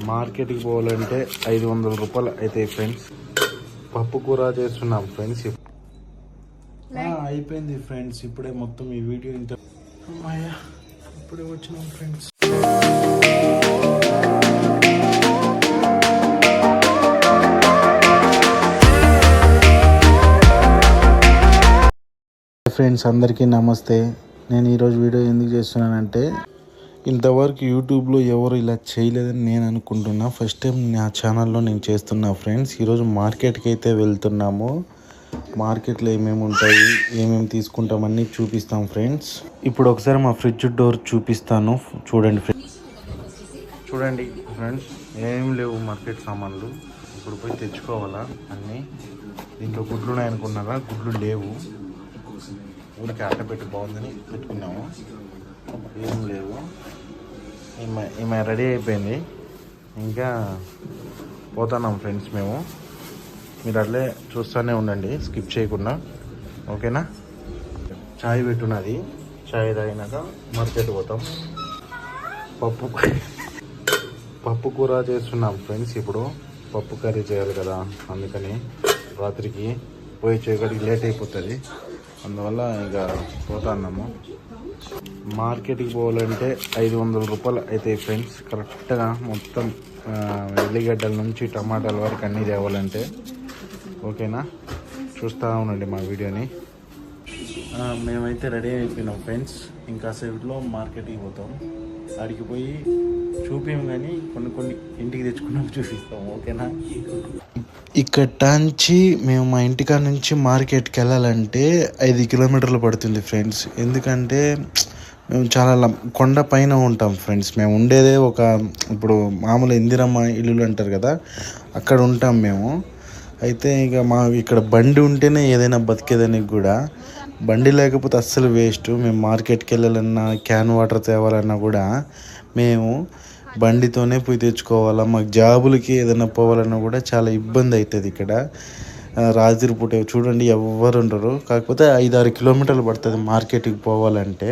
మార్కెట్కి పోవాలంటే 500 రూపాయలు అయితే ఫ్రెండ్స్. పప్పు కూర చేస్తున్నాం ఫ్రెండ్స్. అయిపోయింది ఫ్రెండ్స్. ఇప్పుడే మొత్తం ఈ వీడియో ఇంత ఇప్పుడే వచ్చినాం ఫ్రెండ్స్. ఫ్రెండ్స్ అందరికీ నమస్తే. నేను ఈరోజు వీడియో ఎందుకు చేస్తున్నానంటే, ఇంతవరకు యూట్యూబ్లో ఎవరు ఇలా చేయలేదని నేను అనుకుంటున్నా. ఫస్ట్ టైం నా ఛానల్లో నేను చేస్తున్నా ఫ్రెండ్స్. ఈరోజు మార్కెట్కి అయితే వెళ్తున్నాము. మార్కెట్లో ఏమేమి ఉంటాయి, ఏమేమి తీసుకుంటామని చూపిస్తాం ఫ్రెండ్స్. ఇప్పుడు ఒకసారి మా ఫ్రిడ్జ్ డోర్ చూపిస్తాను, చూడండి ఫ్రెండ్స్. చూడండి ఫ్రెండ్స్, ఏం లేవు మార్కెట్ సామాన్లు. ఇప్పుడు పోయి తెచ్చుకోవాలా అన్నీ. దీంట్లో గుడ్లు ఉన్నాయనుకున్నారా, గుడ్లు లేవు. ఊరికి అట్ట పెట్టి బాగుందని పెట్టుకున్నాము. ఏం లేవు. ఈమె రెడీ అయిపోయింది, ఇంకా పోతున్నాం ఫ్రెండ్స్ మేము. మీరు అట్లే చూస్తూనే ఉండండి, స్కిప్ చేయకుండా, ఓకేనా. చాయ్ పెట్టున్నది, చాయ్ తాగినాక మార్కెట్ పోతాం. పప్పు కూర చేస్తున్నాం ఫ్రెండ్స్. ఇప్పుడు పప్పు కర్రీ చేయాలి కదా, అందుకని రాత్రికి పోయి చేయడానికి లేట్ అయిపోతుంది. అందువల్ల ఇక పోతున్నాము. మార్కెట్కి పోవాలంటే 500 రూపాయలు అయితే ఫ్రెండ్స్. కరెక్ట్గా మొత్తం ఎల్లిగడ్డల నుంచి టమాటాల వరకు అన్నీ తేవాలంటే, ఓకేనా. చూస్తూ ఉండండి మా వీడియోని. మేమైతే రెడీ అయిపోయినాం ఫ్రెండ్స్. ఇంకా సేపట్లో మార్కెట్కి పోతాం. అడిగి పోయి చూపించాం, కానీ కొన్ని ఇంటికి తెచ్చుకున్నాం చూపిస్తాం, ఓకేనా. ఇక్కడి మేము మా ఇంటికాడ నుంచి మార్కెట్కి వెళ్ళాలంటే 5 కిలోమీటర్లు పడుతుంది ఫ్రెండ్స్. ఎందుకంటే మేము చాలా కొండ పైన ఉంటాం ఫ్రెండ్స్. మేము ఉండేదే ఇప్పుడు మామూలు ఇందిరమ్మ ఇల్లులు అంటారు కదా, అక్కడ ఉంటాం మేము. అయితే ఇక ఇక్కడ బండి ఉంటేనే ఏదైనా బతికేదానికి కూడా. బండి లేకపోతే అస్సలు వేస్ట్. మేము మార్కెట్కి వెళ్ళాలన్నా, క్యాన్ వాటర్ తేవాలన్నా కూడా మేము బండితోనే పోయి తెచ్చుకోవాలా. మాకు జాబులకి ఏదైనా పోవాలన్నా కూడా చాలా ఇబ్బంది అవుతుంది. ఇక్కడ రాత్రి పూట చూడండి ఎవ్వరు ఉండరు. కాకపోతే 5-6 కిలోమీటర్లు పడుతుంది మార్కెట్కి పోవాలంటే.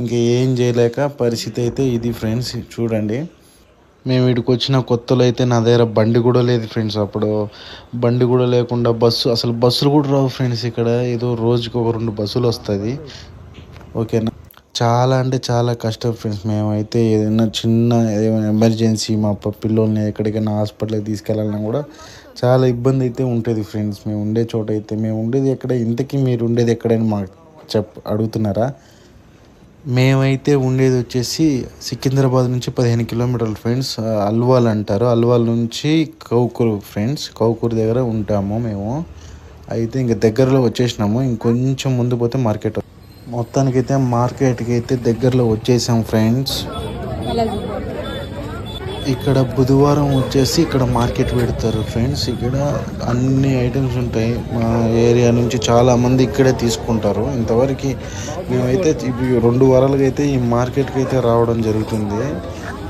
ఇంకా ఏం చేయలేక పరిస్థితి అయితే ఇది ఫ్రెండ్స్. చూడండి, మేము ఇక్కడికి వచ్చిన కొత్తలో అయితే నా దగ్గర బండి కూడా లేదు ఫ్రెండ్స్. అప్పుడు బండి కూడా లేకుండా అసలు బస్సులు కూడా రావు ఫ్రెండ్స్. ఇక్కడ ఏదో రోజుకి 2 బస్సులు వస్తుంది, ఓకేనా. చాలా అంటే చాలా కష్టం ఫ్రెండ్స్. మేమైతే ఏదైనా ఏమైనా ఎమర్జెన్సీ మా పిల్లల్ని ఎక్కడికైనా హాస్పిటల్కి తీసుకెళ్ళాలన్నా కూడా చాలా ఇబ్బంది అయితే ఉంటుంది ఫ్రెండ్స్. మేము ఉండే చోట అయితే. మేము ఉండేది ఎక్కడ, ఇంతకీ మీరు ఉండేది ఎక్కడైనా మాకు అడుగుతున్నారా? మేమైతే ఉండేది వచ్చేసి సికింద్రాబాద్ నుంచి 15 కిలోమీటర్లు ఫ్రెండ్స్. అల్వాల్ అంటారు. అల్వాల్ నుంచి కౌకూరు ఫ్రెండ్స్. కౌకూరు దగ్గర ఉంటాము మేము. అయితే ఇంక దగ్గరలో వచ్చేసినాము. ఇంకొంచెం ముందు పోతే మార్కెట్. మొత్తానికైతే మార్కెట్కి అయితే దగ్గరలో వచ్చేసాం ఫ్రెండ్స్. ఇక్కడ బుధవారం వచ్చేసి ఇక్కడ మార్కెట్ పెడతారు ఫ్రెండ్స్. ఇక్కడ అన్ని ఐటమ్స్ ఉంటాయి. మా ఏరియా నుంచి చాలామంది ఇక్కడే తీసుకుంటారు. ఇంతవరకు మేమైతే 2 వారాలుగా అయితే ఈ మార్కెట్కి అయితే రావడం జరుగుతుంది.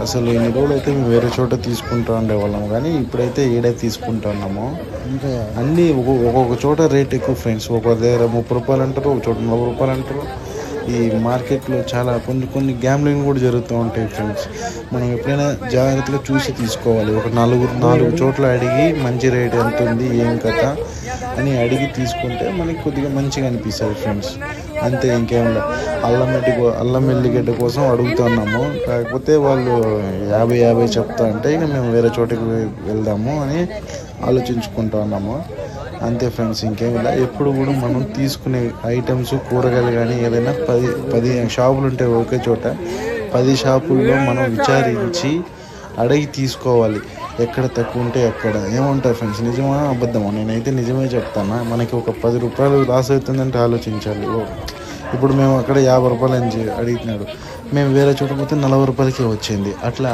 అసలు ఎన్ని రోజులు అయితే మేము వేరే చోట తీసుకుంటూ ఉండేవాళ్ళం, కానీ ఇప్పుడైతే ఈడే తీసుకుంటున్నాము. ఇంకా అన్నీ ఒక్కొక్క చోట రేట్ ఎక్కువ ఫ్రెండ్స్. ఒక్కొక్క దగ్గర 30 రూపాయలు అంటారు, ఒక చోట 40 రూపాయలు అంటారు. ఈ మార్కెట్లో చాలా కొన్ని గ్యాంబ్లింగ్ కూడా జరుగుతూ ఉంటాయి ఫ్రెండ్స్. మనం ఎప్పుడైనా జాగ్రత్తగా చూసి తీసుకోవాలి. ఒక 4 చోట్ల అడిగి మంచి రేట్ ఎంత ఉంది, ఏం కథ అని అడిగి తీసుకుంటే మనకి కొద్దిగా మంచిగా అనిపిస్తుంది ఫ్రెండ్స్. అంతే, ఇంకేం లేదు. అల్లం ఎల్లిగడ్డ కోసం అడుగుతున్నాము. కాకపోతే వాళ్ళు 50 చెప్తా అంటే ఇక మేము వేరే చోటికి వెళ్దాము అని ఆలోచించుకుంటా ఉన్నాము. అంతే ఫ్రెండ్స్, ఇంకేం లేదు. ఎప్పుడు కూడా మనం తీసుకునే ఐటమ్స్, కూరగాయలు కానీ ఏదైనా 10 షాపులు ఉంటాయి ఒకే చోట. 10 షాపుల్లో మనం విచారించి అడిగి తీసుకోవాలి. ఎక్కడ తక్కువ ఉంటే ఎక్కడ. ఏమంటారు ఫ్రెండ్స్, నిజమా అబద్ధమా? నేనైతే నిజమే చెప్తాను. మనకి ఒక 10 రూపాయలు లాస్ అవుతుందంటే ఆలోచించాలి. ఇప్పుడు మేము అక్కడ 50 రూపాయలు అని అడుగుతున్నాడు, మేము వేరే చోట పోతే 40 రూపాయలకే వచ్చింది. అట్లా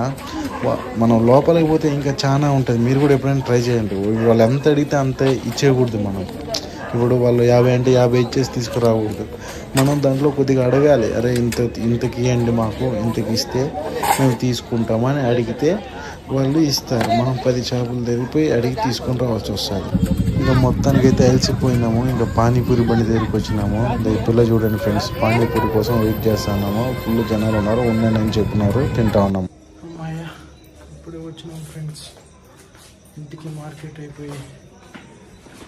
మనం లోపలికి పోతే ఇంకా చాలా ఉంటుంది. మీరు కూడా ఎప్పుడైనా ట్రై చేయండి. వాళ్ళు ఎంత అడిగితే అంత ఇచ్చేయకూడదు మనం. ఇప్పుడు వాళ్ళు 50 అంటే 50 ఇచ్చేసి తీసుకురాకూడదు. మనం దాంట్లో కొద్దిగా అడగాలి. అరే ఇంతకి ఇవ్వండి, మాకు ఇంతకి ఇస్తే మేము తీసుకుంటామని అడిగితే వాళ్ళు ఇస్తారు. మనం 10 చేపలు తెరిపోయి అడిగి తీసుకుని రావాల్సి వస్తుంది. ఇంకా మొత్తానికి అయితే అలసిపోయినాము. ఇంకా పానీపూరి బండి దగ్గరికి వచ్చినాము. పిల్ల చూడండి ఫ్రెండ్స్, పానీపూరి కోసం వెయిట్ చేస్తున్నాము. ఫుల్ జనాలు ఉన్నారు. ఉండండి అని చెప్పినారు, తింటా ఉన్నాము. ఇప్పుడే వచ్చినాం ఫ్రెండ్స్. ఇంటికి మార్కెట్ అయిపోయి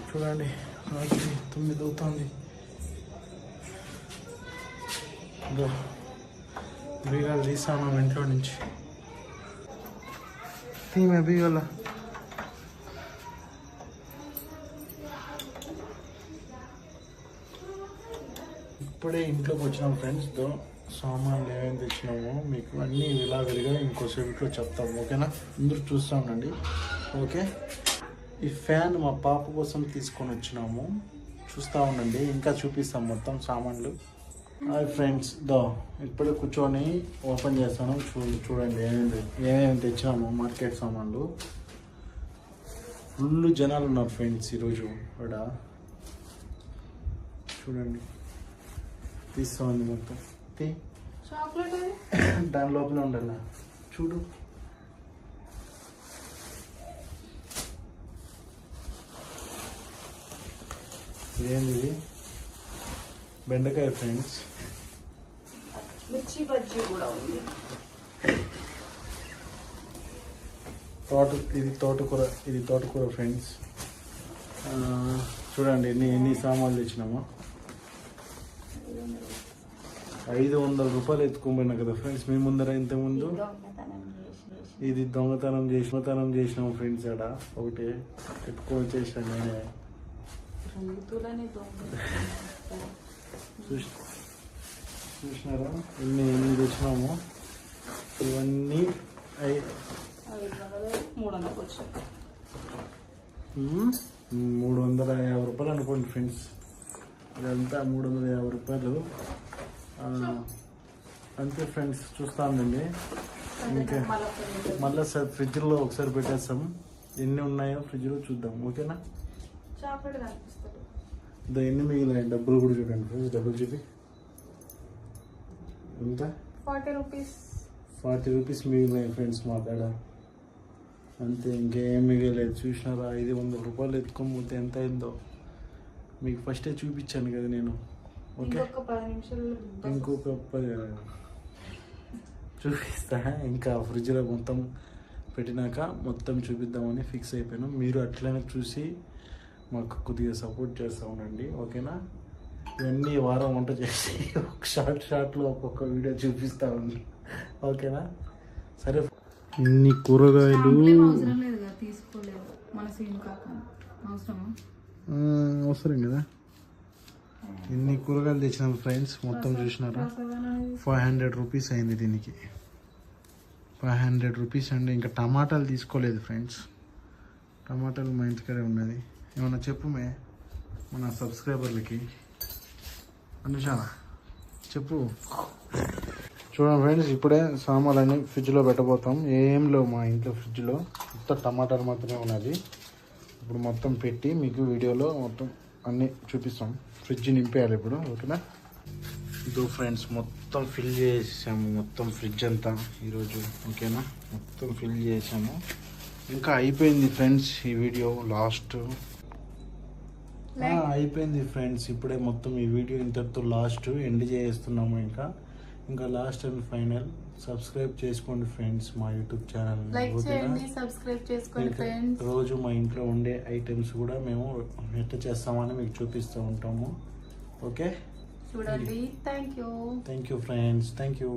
చూడండి రాత్రి 9 అవుతుంది. బీగాలు తీసాను ఇంట్లో నుంచి. తీమే బీగాల ఇప్పుడే ఇంట్లోకి వచ్చినాం ఫ్రెండ్స్. సామాన్లు ఏమేమి తెచ్చినామో మీకు అన్నీ విలావిడిగా ఇంకోసేపులో చెప్తాము, ఓకేనా? అందరూ చూస్తూ ఉండండి, ఓకే? ఈ ఫ్యాన్ మా పాప కోసం తీసుకొని వచ్చినాము, చూస్తూ ఉండండి. ఇంకా చూపిస్తాం మొత్తం సామాన్లు. హాయ్ ఫ్రెండ్స్, ఇప్పుడే కూర్చొని ఓపెన్ చేస్తాను. చూడండి ఏమేమి తెచ్చినాము మార్కెట్ సామాన్లు. ఫుల్ జనాలు ఉన్నారు ఫ్రెండ్స్ ఈరోజు ఇక్కడ. చూడండి తీసుకోండి మొత్తం. దాని లోపల ఉండాల చూడు. ఏంది? బెండకాయ ఫ్రెండ్స్. మిర్చి బజ్జీ కూడా ఉంది. ఇది తోటకూర ఫ్రెండ్స్. చూడండి ఎన్ని సామాన్లు తెచ్చినామో. 500 రూపాయలు ఎత్తుకోపోయినా కదా ఫ్రెండ్స్ మీ ముందర. ఇంతకుముందు ఇది దొంగతనం చేసినాము ఫ్రెండ్స్. ఆడ ఒకటి ఎత్తుకొని చేసాను నేనే. చూసినారా ఎన్ని తెచ్చినాము? ఇవన్నీ 350 రూపాయలు అనుకోండి ఫ్రెండ్స్. ఇదంతా 350 రూపాయలు అంతే ఫ్రెండ్స్. చూస్తానండి. ఇంకా మళ్ళీ ఫ్రిడ్జ్లో ఒకసారి పెట్టేస్తాం. ఎన్ని ఉన్నాయో ఫ్రిడ్జ్లో చూద్దాం, ఓకేనా? ఎన్ని మిగిలినాయి డబ్బులు కూడా చూడండి ఫ్రెండ్స్. డబ్బులు చూపి. ఎంత? 40 రూపీస్ మిగిలినాయి ఫ్రెండ్స్ మా కాడ. అంతే, ఇంకేం మిగలేదు. చూసినారా? 500 రూపాయలు ఎత్తుకోకపోతే ఎంత అయిందో మీకు ఫస్టే చూపించాను కదా నేను, ఓకే? ఇంకొక 10 చూపిస్తా. ఇంకా ఫ్రిడ్జ్లో మొత్తం పెట్టినాక మొత్తం చూపిద్దామని ఫిక్స్ అయిపోయినాం. మీరు అట్లనే చూసి మాకు కొద్దిగా సపోర్ట్ చేస్తూ ఉండండి, ఓకేనా? ఇవన్నీ వారం వంట చేసి ఒక షార్ట్లో ఒక్కొక్క వీడియో చూపిస్తూ ఉంది, ఓకేనా? సరే. ఇన్ని కూరగాయలు అవసరం కదా. ఇన్ని కూరగాయలు తెచ్చినాం ఫ్రెండ్స్. మొత్తం చూసినారా? 500 రూపీస్ అయింది దీనికి. 500 రూపీస్ అండి. ఇంకా టమాటాలు తీసుకోలేదు ఫ్రెండ్స్. టమాటాలు మా ఇంటికాడే ఉన్నది. ఏమన్నా చెప్పుమే మన సబ్స్క్రైబర్లకి. అనుషానా చెప్పు. చూడండి ఫ్రెండ్స్, ఇప్పుడే సామాన్లన్నీ ఫ్రిడ్జ్లో పెట్టబోతాం. ఏం లేవు మా ఇంట్లో ఫ్రిడ్జ్లో, మొత్తం టమాటాలు మాత్రమే ఉన్నది. ఇప్పుడు మొత్తం పెట్టి మీకు వీడియోలో మొత్తం అన్నీ చూపిస్తాం. ఫ్రిడ్జ్ నింపేయాలి ఇప్పుడు, ఓకేనా? ఇదో ఫ్రెండ్స్ మొత్తం ఫిల్ చేసాము, మొత్తం ఫ్రిడ్జ్ అంతా ఈరోజు, ఓకేనా? మొత్తం ఫిల్ చేసాము. ఇంకా అయిపోయింది ఫ్రెండ్స్ ఈ వీడియో లాస్ట్. అయిపోయింది ఫ్రెండ్స్. ఇప్పుడే మొత్తం ఈ వీడియో ఇంతటితో లాస్ట్ ఎండ్ చేస్తున్నాము. ఇంకా లాస్ట్ అండ్ ఫైనల్. సబ్స్క్రైబ్ చేసుకోండి ఫ్రెండ్స్ మా యూట్యూబ్ ఛానల్. రోజు మా ఇంట్లో ఉండే ఐటమ్స్ కూడా మేము ఎట్లా చేస్తామని మీకు చూపిస్తూ ఉంటాము, ఓకే? చూడండి. Thank you friends. Thank you.